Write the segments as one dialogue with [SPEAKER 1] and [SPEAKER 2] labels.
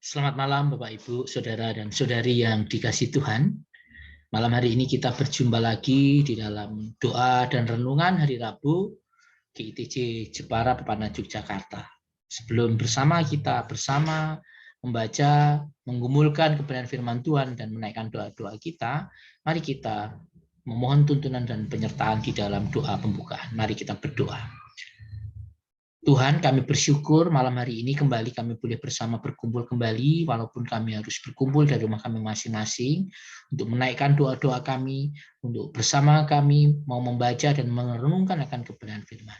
[SPEAKER 1] Selamat malam Bapak Ibu, Saudara dan Saudari yang dikasihi Tuhan. Malam hari ini kita berjumpa lagi di dalam doa dan renungan hari Rabu GITJ Jepara Pepana Yogyakarta. Sebelum kita bersama membaca, menggumulkan kebenaran firman Tuhan dan menaikkan doa-doa kita, mari kita memohon tuntunan dan penyertaan di dalam doa pembukaan. Mari kita berdoa. Tuhan, kami bersyukur malam hari ini kembali kami boleh bersama berkumpul kembali, walaupun kami harus berkumpul dari rumah kami masing-masing, untuk menaikkan doa-doa kami, untuk bersama kami mau membaca dan merenungkan akan kebenaran firman.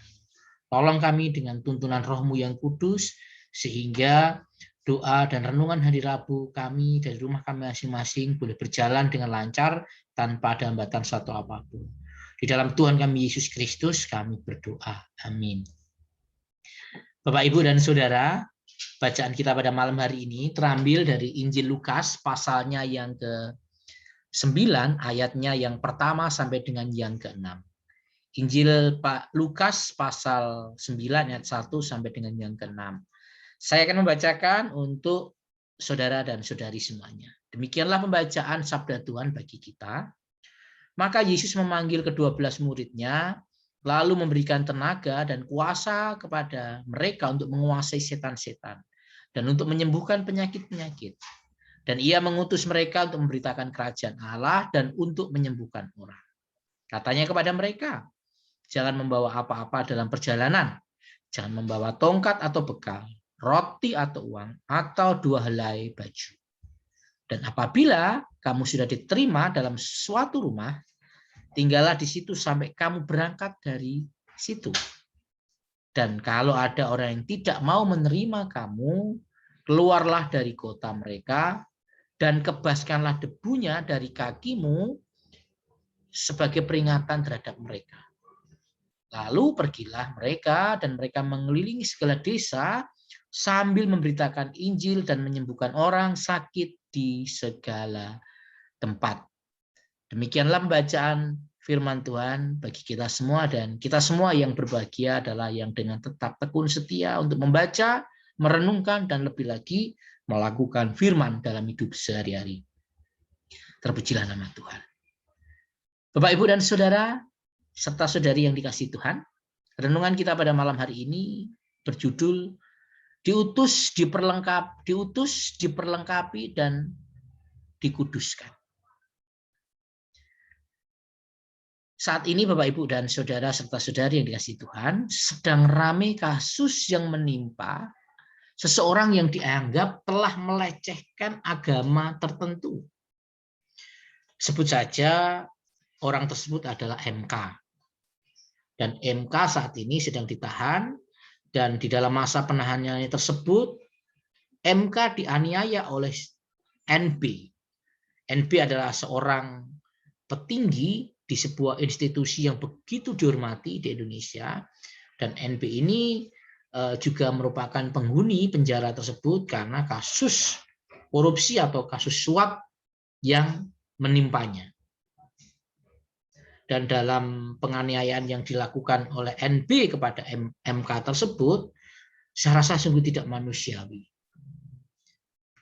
[SPEAKER 1] Tolong kami dengan tuntunan Roh-Mu yang kudus, sehingga doa dan renungan hari Rabu kami dari rumah kami masing-masing boleh berjalan dengan lancar, tanpa ada hambatan satu apapun. Di dalam Tuhan kami Yesus Kristus kami berdoa. Amin. Bapak, Ibu, dan Saudara, bacaan kita pada malam hari ini terambil dari Injil Lukas, pasalnya yang ke-9, ayatnya yang pertama sampai dengan yang ke-6. Injil Pak Lukas, pasal 9, ayat 1 sampai dengan yang ke-6. Saya akan membacakan untuk saudara dan saudari semuanya. Demikianlah pembacaan sabda Tuhan bagi kita. Maka Yesus memanggil ke-12 muridnya, lalu memberikan tenaga dan kuasa kepada mereka untuk menguasai setan-setan dan untuk menyembuhkan penyakit-penyakit. Dan ia mengutus mereka untuk memberitakan kerajaan Allah dan untuk menyembuhkan orang. Katanya kepada mereka, jangan membawa apa-apa dalam perjalanan. Jangan membawa tongkat atau bekal, roti atau uang, atau 2 helai baju. Dan apabila kamu sudah diterima dalam suatu rumah, tinggallah di situ sampai kamu berangkat dari situ. Dan kalau ada orang yang tidak mau menerima kamu, keluarlah dari kota mereka dan kebaskanlah debunya dari kakimu sebagai peringatan terhadap mereka. Lalu pergilah mereka dan mereka mengelilingi segala desa sambil memberitakan Injil dan menyembuhkan orang sakit di segala tempat. Demikianlah pembacaan firman Tuhan bagi kita semua, dan kita semua yang berbahagia adalah yang dengan tetap tekun setia untuk membaca, merenungkan, dan lebih lagi melakukan firman dalam hidup sehari-hari. Terpujilah nama Tuhan. Bapak, Ibu, dan Saudara, serta saudari yang dikasihi Tuhan, renungan kita pada malam hari ini berjudul diutus, diperlengkapi, dan dikuduskan. Saat ini Bapak, Ibu, dan Saudara serta saudari yang dikasihi Tuhan, sedang ramai kasus yang menimpa seseorang yang dianggap telah melecehkan agama tertentu. Sebut saja orang tersebut adalah MK. Dan MK saat ini sedang ditahan, dan di dalam masa penahanannya tersebut, MK dianiaya oleh NB. NB adalah seorang petinggi di sebuah institusi yang begitu dihormati di Indonesia, dan NB ini juga merupakan penghuni penjara tersebut karena kasus korupsi atau kasus suap yang menimpanya. Dan dalam penganiayaan yang dilakukan oleh NB kepada MK tersebut, saya rasa sungguh tidak manusiawi.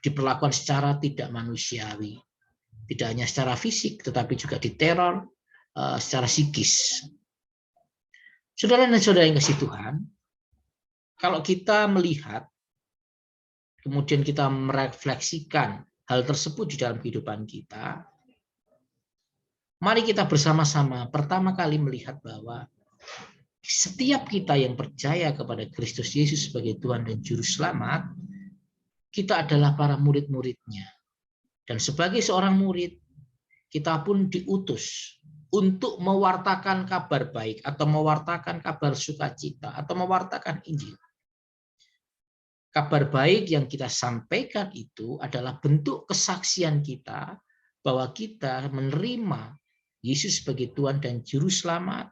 [SPEAKER 1] Diperlakukan secara tidak manusiawi. Tidak hanya secara fisik, tetapi juga diteror secara psikis. Saudara dan saudara yang kasih Tuhan, kalau kita melihat, kemudian kita merefleksikan hal tersebut di dalam kehidupan kita, mari kita bersama-sama pertama kali melihat bahwa setiap kita yang percaya kepada Kristus Yesus sebagai Tuhan dan Juru Selamat, kita adalah para murid-muridnya. Dan sebagai seorang murid, kita pun diutus untuk mewartakan kabar baik atau mewartakan kabar sukacita atau mewartakan Injil. Kabar baik yang kita sampaikan itu adalah bentuk kesaksian kita bahwa kita menerima Yesus sebagai Tuhan dan Juru Selamat,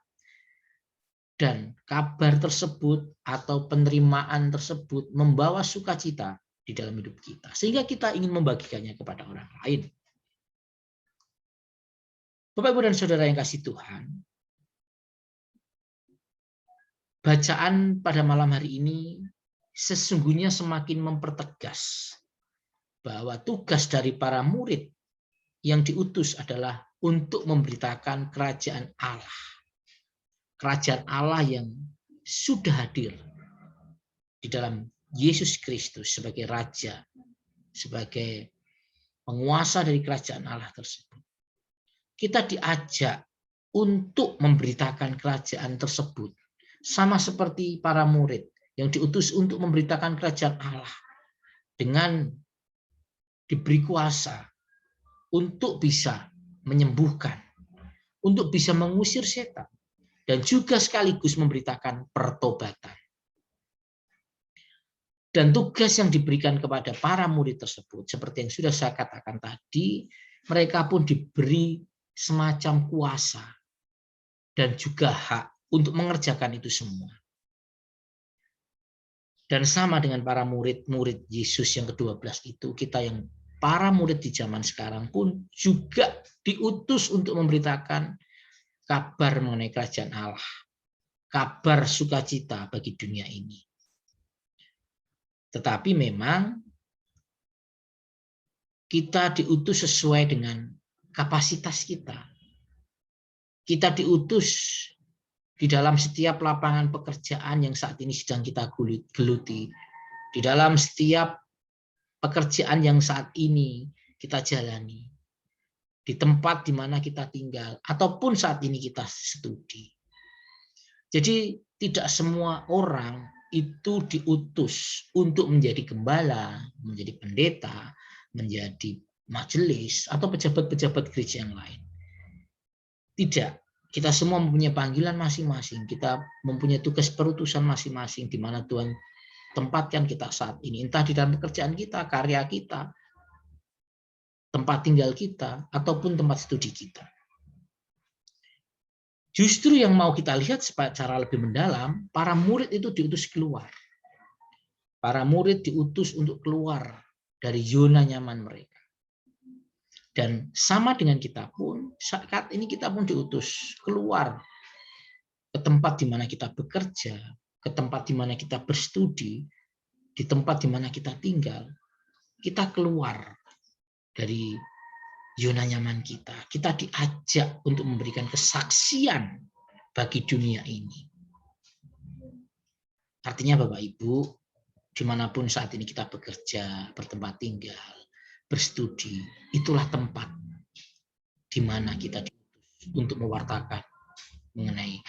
[SPEAKER 1] dan kabar tersebut atau penerimaan tersebut membawa sukacita di dalam hidup kita, sehingga kita ingin membagikannya kepada orang lain. Bapak, Ibu, dan Saudara yang kasih Tuhan, bacaan pada malam hari ini sesungguhnya semakin mempertegas bahwa tugas dari para murid yang diutus adalah untuk memberitakan kerajaan Allah. Kerajaan Allah yang sudah hadir di dalam Yesus Kristus sebagai Raja, sebagai penguasa dari kerajaan Allah tersebut. Kita diajak untuk memberitakan kerajaan tersebut. Sama seperti para murid yang diutus untuk memberitakan kerajaan Allah. Dengan diberi kuasa untuk bisa menyembuhkan, untuk bisa mengusir setan, dan juga sekaligus memberitakan pertobatan. Dan tugas yang diberikan kepada para murid tersebut, seperti yang sudah saya katakan tadi, mereka pun diberi semacam kuasa dan juga hak untuk mengerjakan itu semua. Dan sama dengan para murid-murid Yesus yang ke-12 itu, kita yang para murid di zaman sekarang pun juga diutus untuk memberitakan kabar mengenai kerajaan Allah. Kabar sukacita bagi dunia ini. Tetapi memang kita diutus sesuai dengan kapasitas kita. Kita diutus di dalam setiap lapangan pekerjaan yang saat ini sedang kita geluti. Di dalam setiap pekerjaan yang saat ini kita jalani. Di tempat di mana kita tinggal. Ataupun saat ini kita studi. Jadi tidak semua orang itu diutus untuk menjadi gembala, menjadi pendeta, menjadi majelis, atau pejabat-pejabat gereja yang lain. Tidak. Kita semua mempunyai panggilan masing-masing. Kita mempunyai tugas perutusan masing-masing di mana Tuhan tempatkan kita saat ini. Entah di dalam pekerjaan kita, karya kita, tempat tinggal kita, ataupun tempat studi kita. Justru yang mau kita lihat secara lebih mendalam, para murid itu diutus keluar. Para murid diutus untuk keluar dari zona nyaman mereka. Dan sama dengan kita pun, saat ini kita pun diutus keluar ke tempat di mana kita bekerja, ke tempat di mana kita berstudi, di tempat di mana kita tinggal. Kita keluar dari zona nyaman kita. Kita diajak untuk memberikan kesaksian bagi dunia ini. Artinya Bapak Ibu, dimanapun saat ini kita bekerja, bertempat tinggal, berstudi, itulah tempat di mana kita diutus untuk mewartakan mengenai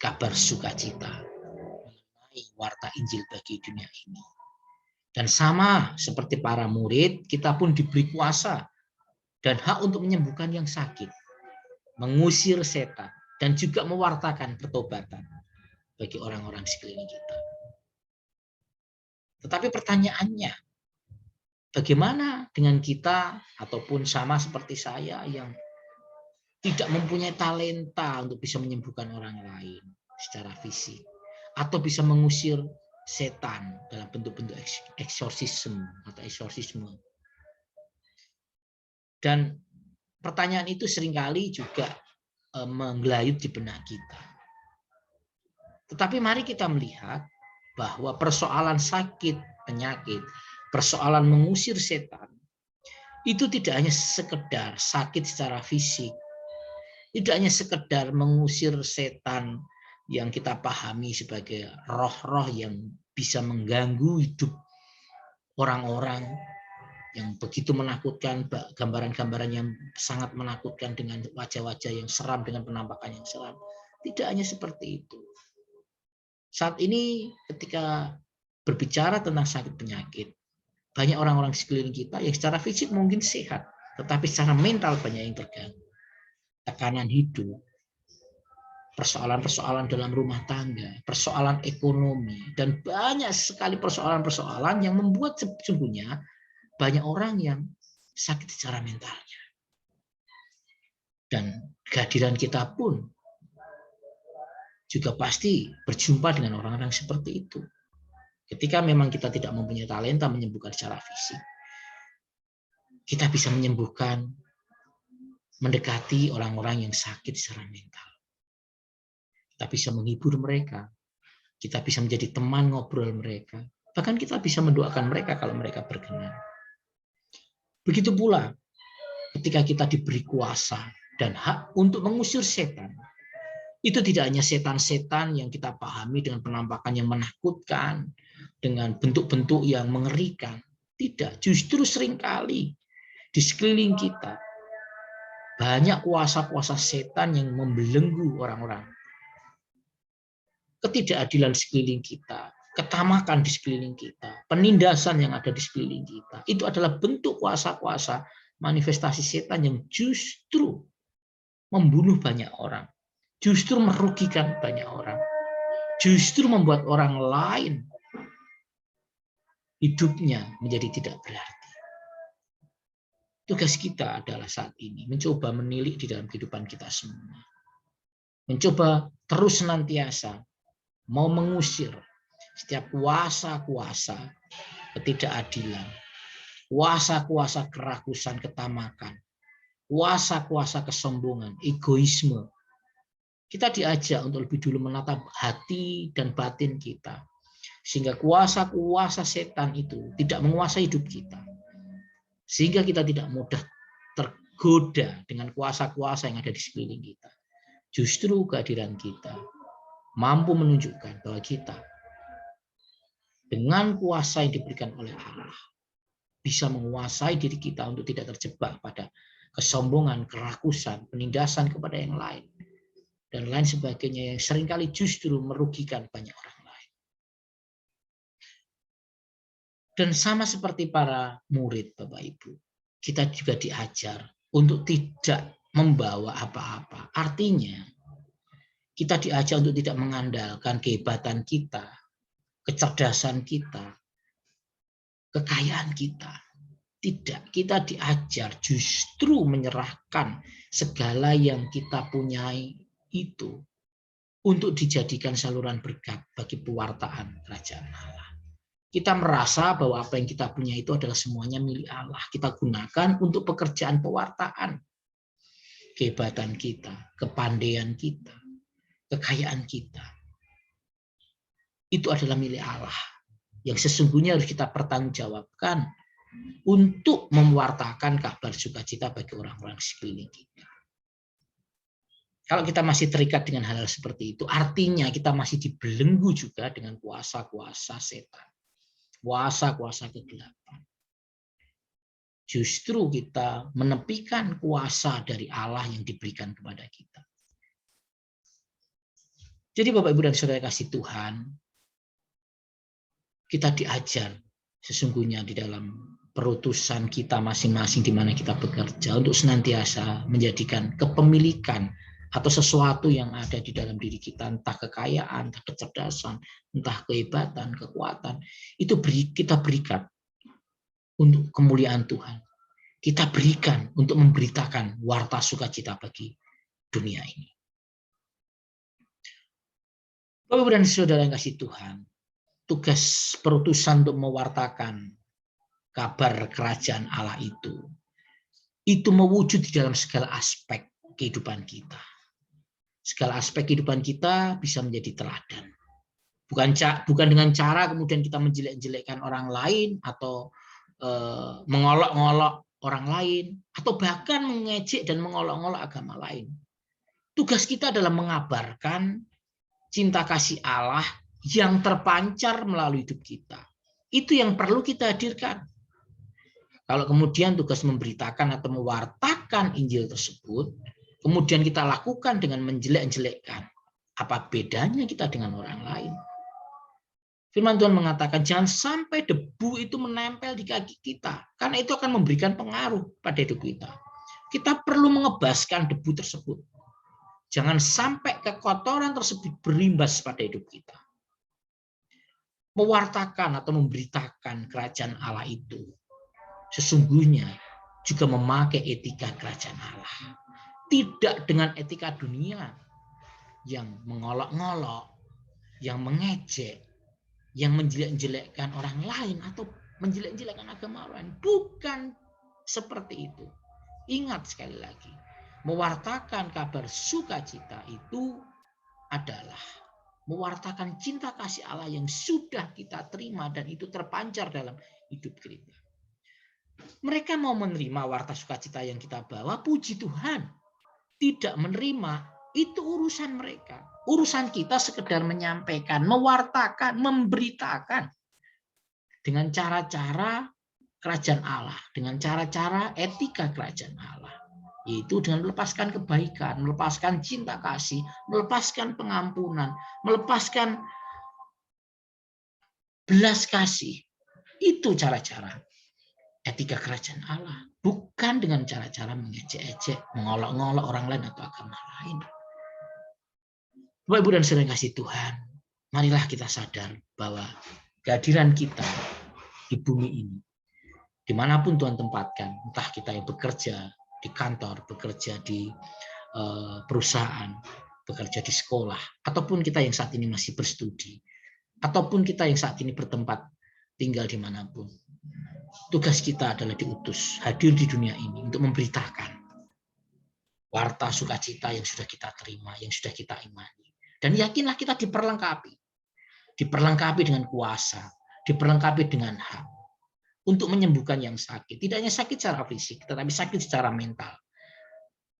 [SPEAKER 1] kabar sukacita, mengenai warta Injil bagi dunia ini. Dan sama seperti para murid, kita pun diberi kuasa dan hak untuk menyembuhkan yang sakit, mengusir setan, dan juga mewartakan pertobatan bagi orang-orang sekeliling kita. Tetapi pertanyaannya, bagaimana dengan kita ataupun sama seperti saya yang tidak mempunyai talenta untuk bisa menyembuhkan orang lain secara fisik atau bisa mengusir setan dalam bentuk-bentuk eksorsisme atau eksorsisme. Dan pertanyaan itu seringkali juga menggelayut di benak kita. Tetapi mari kita melihat bahwa persoalan sakit, penyakit, persoalan mengusir setan, itu tidak hanya sekedar sakit secara fisik, tidak hanya sekedar mengusir setan yang kita pahami sebagai roh-roh yang bisa mengganggu hidup orang-orang, yang begitu menakutkan, gambaran-gambaran yang sangat menakutkan dengan wajah-wajah yang seram, dengan penampakan yang seram. Tidak hanya seperti itu. Saat ini ketika berbicara tentang sakit penyakit, banyak orang-orang sekeliling kita yang secara fisik mungkin sehat, tetapi secara mental banyak yang terganggu. Tekanan hidup, persoalan-persoalan dalam rumah tangga, persoalan ekonomi, dan banyak sekali persoalan-persoalan yang membuat sesungguhnya banyak orang yang sakit secara mentalnya. Dan kehadiran kita pun juga pasti berjumpa dengan orang-orang seperti itu. Ketika memang kita tidak mempunyai talenta menyembuhkan secara fisik, kita bisa menyembuhkan, mendekati orang-orang yang sakit secara mental. Kita bisa menghibur mereka, kita bisa menjadi teman ngobrol mereka, bahkan kita bisa mendoakan mereka kalau mereka berkenan. Begitu pula ketika kita diberi kuasa dan hak untuk mengusir setan. Itu tidak hanya setan-setan yang kita pahami dengan penampakan yang menakutkan, dengan bentuk-bentuk yang mengerikan. Tidak, justru seringkali di sekeliling kita banyak kuasa-kuasa setan yang membelenggu orang-orang. Ketidakadilan sekeliling kita, ketamakan di sekeliling kita, penindasan yang ada di sekeliling kita, itu adalah bentuk kuasa-kuasa manifestasi setan yang justru membunuh banyak orang, justru merugikan banyak orang, justru membuat orang lain hidupnya menjadi tidak berarti. Tugas kita adalah saat ini mencoba menilik di dalam kehidupan kita semua. Mencoba terus senantiasa mau mengusir setiap kuasa-kuasa ketidakadilan, kuasa-kuasa kerakusan, ketamakan, kuasa-kuasa kesombongan, egoisme. Kita diajak untuk lebih dulu menatap hati dan batin kita, sehingga kuasa-kuasa setan itu tidak menguasai hidup kita, sehingga kita tidak mudah tergoda dengan kuasa-kuasa yang ada di sekeliling kita. Justru kehadiran kita mampu menunjukkan bahwa kita dengan kuasa yang diberikan oleh Allah bisa menguasai diri kita untuk tidak terjebak pada kesombongan, kerakusan, penindasan kepada yang lain, dan lain sebagainya yang seringkali justru merugikan banyak orang lain. Dan sama seperti para murid Bapak Ibu, kita juga diajar untuk tidak membawa apa-apa. Artinya, kita diajar untuk tidak mengandalkan kehebatan kita, kecerdasan kita, kekayaan kita. Tidak, kita diajar justru menyerahkan segala yang kita punyai itu untuk dijadikan saluran berkat bagi pewartaan kerajaan Allah. Kita merasa bahwa apa yang kita punya itu adalah semuanya milik Allah. Kita gunakan untuk pekerjaan pewartaan. Kehebatan kita, kepandaian kita, kekayaan kita, itu adalah milik Allah. Yang sesungguhnya harus kita pertanggungjawabkan untuk mewartakan kabar sukacita bagi orang-orang sekeliling kita. Kalau kita masih terikat dengan hal-hal seperti itu, artinya kita masih dibelenggu juga dengan kuasa-kuasa setan, kuasa-kuasa kegelapan. Justru kita menepikan kuasa dari Allah yang diberikan kepada kita. Jadi Bapak Ibu dan Saudara kasih Tuhan, kita diajar sesungguhnya di dalam perutusan kita masing-masing di mana kita bekerja untuk senantiasa menjadikan kepemilikan atau sesuatu yang ada di dalam diri kita, entah kekayaan, entah kecerdasan, entah kehebatan, kekuatan, itu kita berikan untuk kemuliaan Tuhan. Kita berikan untuk memberitakan warta sukacita bagi dunia ini. Bapak dan Saudara yang kasih Tuhan, tugas perutusan untuk mewartakan kabar kerajaan Allah itu mewujud di dalam segala aspek kehidupan kita. Segala aspek kehidupan kita bisa menjadi teladan. Bukan dengan cara kemudian kita menjelek-jelekkan orang lain atau mengolok-ngolok orang lain atau bahkan mengejek dan mengolok-ngolok agama lain. Tugas kita adalah mengabarkan cinta kasih Allah yang terpancar melalui hidup kita. Itu yang perlu kita hadirkan. Kalau kemudian tugas memberitakan atau mewartakan Injil tersebut, kemudian kita lakukan dengan menjelek-jelekkan, apa bedanya kita dengan orang lain? Firman Tuhan mengatakan jangan sampai debu itu menempel di kaki kita, karena itu akan memberikan pengaruh pada hidup kita. Kita perlu mengebaskan debu tersebut. Jangan sampai kekotoran tersebut berimbas pada hidup kita. Mewartakan atau memberitakan kerajaan Allah itu sesungguhnya juga memakai etika kerajaan Allah. Tidak dengan etika dunia yang mengolok-ngolok, yang mengejek, yang menjelek-jelekkan orang lain atau menjelek-jelekkan agama lain. Bukan seperti itu. Ingat sekali lagi, mewartakan kabar sukacita itu adalah mewartakan cinta kasih Allah yang sudah kita terima dan itu terpancar dalam hidup kita. Mereka mau menerima warta sukacita yang kita bawa, puji Tuhan. Tidak menerima, itu urusan mereka. Urusan kita sekedar menyampaikan, mewartakan, memberitakan dengan cara-cara kerajaan Allah, dengan cara-cara etika kerajaan Allah. Yaitu dengan melepaskan kebaikan, melepaskan cinta kasih, melepaskan pengampunan, melepaskan belas kasih. Itu cara-cara etika kerajaan Allah. Bukan dengan cara-cara mengejek-ejek, mengolok-ngolok orang lain atau agama lain. Bapak, Ibu, dan saudara yang kasih Tuhan, marilah kita sadar bahwa kehadiran kita di bumi ini, dimanapun Tuhan tempatkan, entah kita yang bekerja di kantor, bekerja di perusahaan, bekerja di sekolah, ataupun kita yang saat ini masih berstudi, ataupun kita yang saat ini bertempat tinggal dimanapun. Tugas kita adalah diutus, hadir di dunia ini untuk memberitakan warta sukacita yang sudah kita terima, yang sudah kita imani. Dan yakinlah kita diperlengkapi. Diperlengkapi dengan kuasa, diperlengkapi dengan hak untuk menyembuhkan yang sakit. Tidak hanya sakit secara fisik, tetapi sakit secara mental.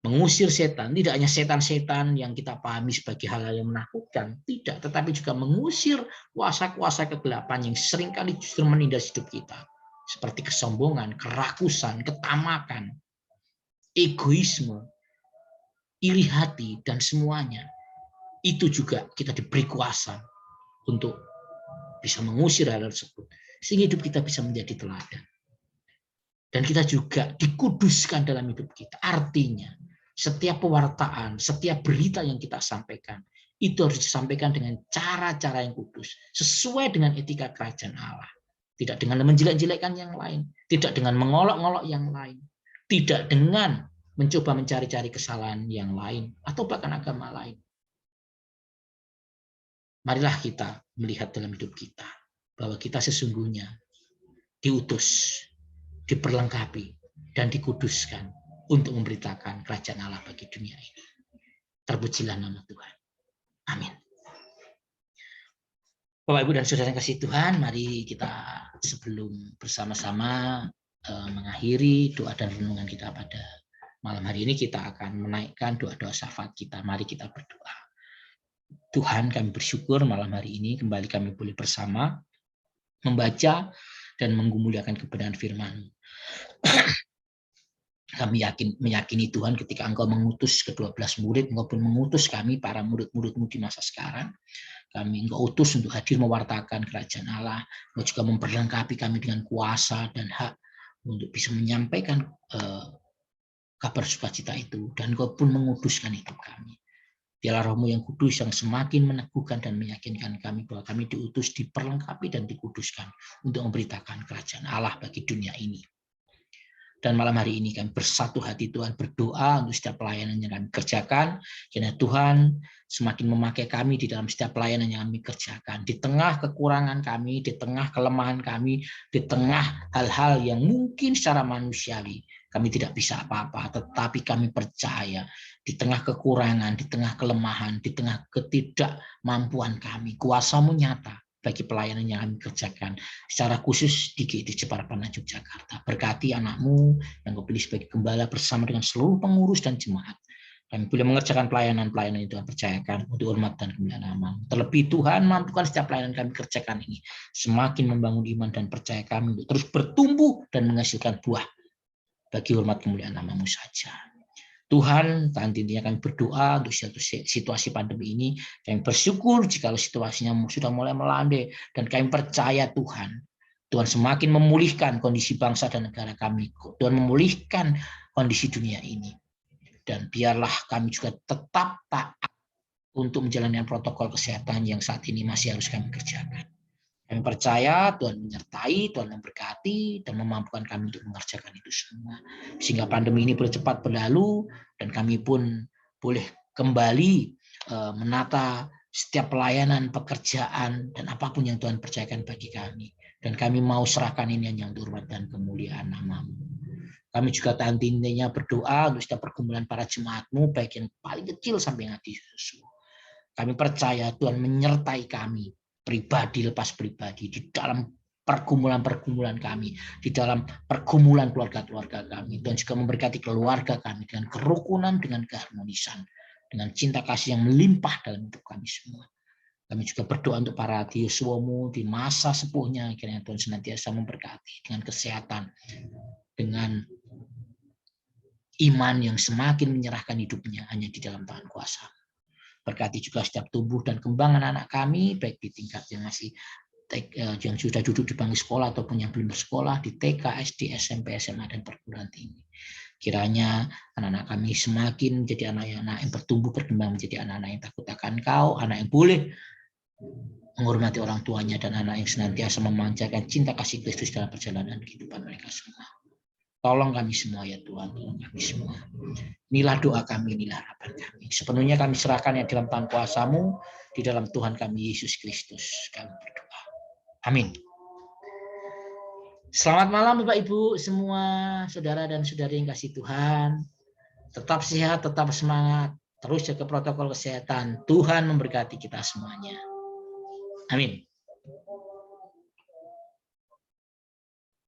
[SPEAKER 1] Mengusir setan, tidak hanya setan-setan yang kita pahami sebagai hal yang menakutkan, tidak, tetapi juga mengusir kuasa-kuasa kegelapan yang seringkali justru menindas hidup kita. Seperti kesombongan, kerakusan, ketamakan, egoisme, iri hati, dan semuanya. Itu juga kita diberi kuasa untuk bisa mengusir hal tersebut. Sehingga hidup kita bisa menjadi teladan. Dan kita juga dikuduskan dalam hidup kita. Artinya, setiap pewartaan, setiap berita yang kita sampaikan, itu harus disampaikan dengan cara-cara yang kudus. Sesuai dengan etika kerajaan Allah. Tidak dengan menjelek-jelekkan yang lain. Tidak dengan mengolok-ngolok yang lain. Tidak dengan mencoba mencari-cari kesalahan yang lain. Atau bahkan agama lain. Marilah kita melihat dalam hidup kita. Bahwa kita sesungguhnya diutus, diperlengkapi, dan dikuduskan untuk memberitakan kerajaan Allah bagi dunia ini. Terpujilah nama Tuhan. Amin. Bapak, Ibu, dan saudara yang kasih Tuhan, mari kita sebelum bersama-sama mengakhiri doa dan renungan kita pada malam hari ini, kita akan menaikkan doa-doa syafaat kita. Mari kita berdoa. Tuhan, kami bersyukur malam hari ini kembali kami boleh bersama membaca dan mengumuliakan kebenaran firman-Mu. Kami meyakini Tuhan ketika Engkau mengutus ke-12 murid, Engkau pun mengutus kami para murid-murid-Mu di masa sekarang. Engkau utus untuk hadir mewartakan kerajaan Allah. Engkau juga memperlengkapi kami dengan kuasa dan hak untuk bisa menyampaikan kabar sukacita itu. Dan Engkau pun menguduskan hidup kami. Biarlah Roh-Mu yang kudus yang semakin meneguhkan dan meyakinkan kami bahwa kami diutus, diperlengkapi dan dikuduskan untuk memberitakan kerajaan Allah bagi dunia ini. Dan malam hari ini kami bersatu hati Tuhan berdoa untuk setiap pelayanan yang kami kerjakan. Kiranya Tuhan semakin memakai kami di dalam setiap pelayanan yang kami kerjakan. Di tengah kekurangan kami, di tengah kelemahan kami, di tengah hal-hal yang mungkin secara manusiawi kami tidak bisa apa-apa. Tetapi kami percaya di tengah kekurangan, di tengah kelemahan, di tengah ketidakmampuan kami, kuasa-Mu nyata bagi pelayanan yang kami kerjakan, secara khusus di GID Jepara Panah Yogyakarta. Berkati anak-Mu yang Kau pilih sebagai gembala bersama dengan seluruh pengurus dan jemaat. Kami boleh mengerjakan pelayanan-pelayanan itu Tuhan percayakan untuk hormat dan kemuliaan nama-Mu. Terlebih Tuhan, mampukan setiap pelayanan kami kerjakan ini semakin membangun iman dan percaya kami untuk terus bertumbuh dan menghasilkan buah bagi hormat kemuliaan nama-Mu saja. Tuhan, intinya kami berdoa untuk situasi pandemi ini. Kami bersyukur jika situasinya sudah mulai melandai. Dan kami percaya Tuhan semakin memulihkan kondisi bangsa dan negara kami. Tuhan memulihkan kondisi dunia ini. Dan biarlah kami juga tetap taat untuk menjalankan protokol kesehatan yang saat ini masih harus kami kerjakan. Kami percaya Tuhan menyertai, Tuhan memberkati, dan memampukan kami untuk mengerjakan itu semua. Sehingga pandemi ini boleh cepat berlalu, dan kami pun boleh kembali menata setiap pelayanan, pekerjaan, dan apapun yang Tuhan percayakan bagi kami. Dan kami mau serahkan ini hanya untuk hormat dan kemuliaan nama-Mu. Kami juga intinya berdoa untuk setiap pergumulan para jemaat-Mu, baik yang paling kecil sampai yang hati Yesus. Kami percaya Tuhan menyertai kami, pribadi lepas pribadi, di dalam pergumulan-pergumulan kami, di dalam pergumulan keluarga-keluarga kami. Tuhan juga memberkati keluarga kami dengan kerukunan, dengan keharmonisan, dengan cinta kasih yang melimpah dalam hidup kami semua. Kami juga berdoa untuk para Yosua-Mu di masa sepuhnya, kiranya Tuhan senantiasa memberkati dengan kesehatan, dengan iman yang semakin menyerahkan hidupnya hanya di dalam tangan kuasa. Berkati juga setiap tumbuh dan kembang anak-anak kami, baik di tingkat yang masih yang sudah duduk di bangku sekolah ataupun yang belum bersekolah di TK, SD, SMP, SMA, dan perguruan tinggi. Kiranya anak-anak kami semakin menjadi anak-anak yang bertumbuh berkembang menjadi anak-anak yang takut akan Kau, anak yang boleh menghormati orang tuanya, dan anak yang senantiasa memancarkan cinta kasih Kristus dalam perjalanan kehidupan mereka semua. Tolong kami semua ya Tuhan, tolong kami semua. Inilah doa kami, inilah harapan kami. Sepenuhnya kami serahkan yang dalam tangan kuasa-Mu, di dalam Tuhan kami Yesus Kristus. Kami berdoa. Amin. Selamat malam Bapak Ibu semua, saudara dan saudari yang kasih Tuhan. Tetap sehat, tetap semangat. Terus jaga protokol kesehatan. Tuhan memberkati kita semuanya. Amin.